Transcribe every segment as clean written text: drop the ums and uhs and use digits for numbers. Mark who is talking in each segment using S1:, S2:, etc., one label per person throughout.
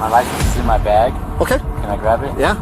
S1: My license is in my bag.
S2: Okay.
S1: Can I grab it?
S2: Yeah.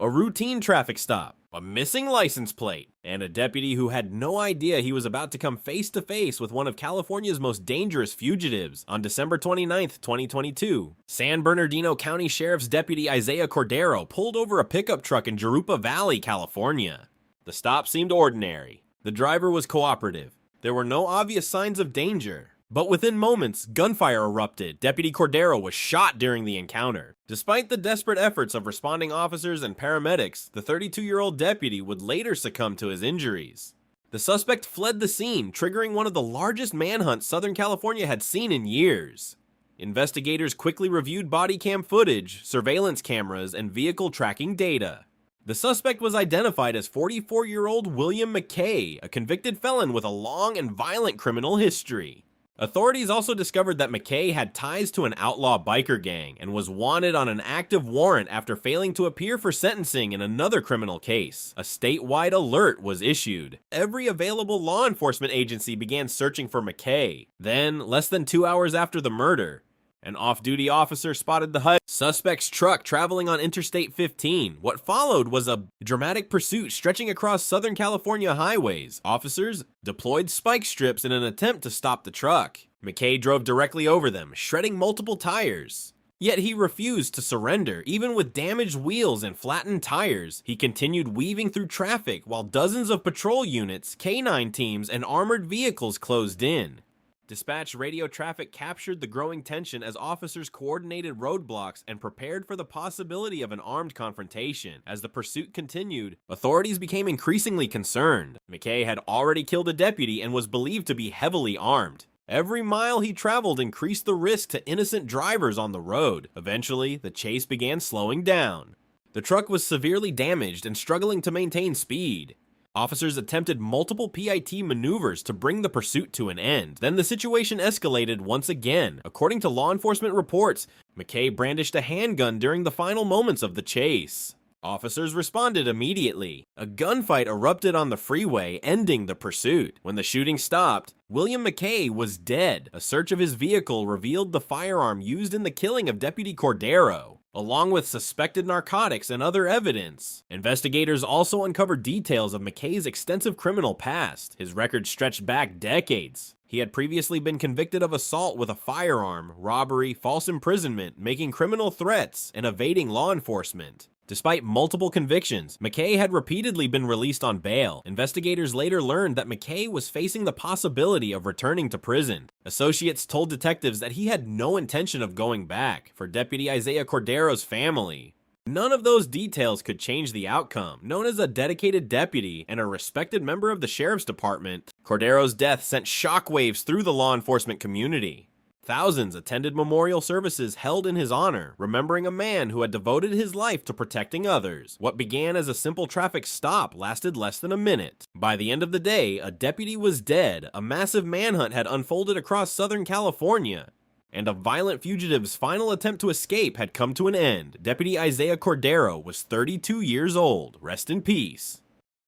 S3: A routine traffic stop, a missing license plate, and a deputy who had no idea he was about to come face to face with one of California's most dangerous fugitives on December 29th, 2022. San Bernardino County Sheriff's Deputy Isaiah Cordero pulled over a pickup truck in Jurupa Valley, California. The stop seemed ordinary. The driver was cooperative. There were no obvious signs of danger. But within moments, gunfire erupted. Deputy Cordero was shot during the encounter. Despite the desperate efforts of responding officers and paramedics, the 32-year-old deputy would later succumb to his injuries. The suspect fled the scene, triggering one of the largest manhunts Southern California had seen in years. Investigators quickly reviewed body cam footage, surveillance cameras, and vehicle tracking data. The suspect was identified as 44-year-old William McKay, a convicted felon with a long and violent criminal history. Authorities also discovered that McKay had ties to an outlaw biker gang and was wanted on an active warrant after failing to appear for sentencing in another criminal case. A statewide alert was issued. Every available law enforcement agency began searching for McKay. Then, less than 2 hours after the murder, an off-duty officer spotted the suspect's truck traveling on Interstate 15. What followed was a dramatic pursuit stretching across Southern California highways. Officers deployed spike strips in an attempt to stop the truck. McKay drove directly over them, shredding multiple tires. Yet he refused to surrender. Even with damaged wheels and flattened tires, he continued weaving through traffic while dozens of patrol units, K-9 teams, and armored vehicles closed in. Dispatch radio traffic captured the growing tension as officers coordinated roadblocks and prepared for the possibility of an armed confrontation. As the pursuit continued, authorities became increasingly concerned. McKay had already killed a deputy and was believed to be heavily armed. Every mile he traveled increased the risk to innocent drivers on the road. Eventually, the chase began slowing down. The truck was severely damaged and struggling to maintain speed. Officers attempted multiple PIT maneuvers to bring the pursuit to an end. Then the situation escalated once again. According to law enforcement reports, McKay brandished a handgun during the final moments of the chase. Officers responded immediately. A gunfight erupted on the freeway, ending the pursuit. When the shooting stopped, William McKay was dead. A search of his vehicle revealed the firearm used in the killing of Deputy Cordero, along with suspected narcotics and other evidence. Investigators also uncovered details of McKay's extensive criminal past. His record stretched back decades. He had previously been convicted of assault with a firearm, robbery, false imprisonment, making criminal threats, and evading law enforcement. Despite multiple convictions, McKay had repeatedly been released on bail. Investigators later learned that McKay was facing the possibility of returning to prison. Associates told detectives that he had no intention of going back. For Deputy Isaiah Cordero's family, none of those details could change the outcome. Known as a dedicated deputy and a respected member of the sheriff's department, Cordero's death sent shockwaves through the law enforcement community. Thousands attended memorial services held in his honor, remembering a man who had devoted his life to protecting others. What began as a simple traffic stop lasted less than a minute. By the end of the day, a deputy was dead, a massive manhunt had unfolded across Southern California, and a violent fugitive's final attempt to escape had come to an end. Deputy Isaiah Cordero was 32 years old. Rest in peace.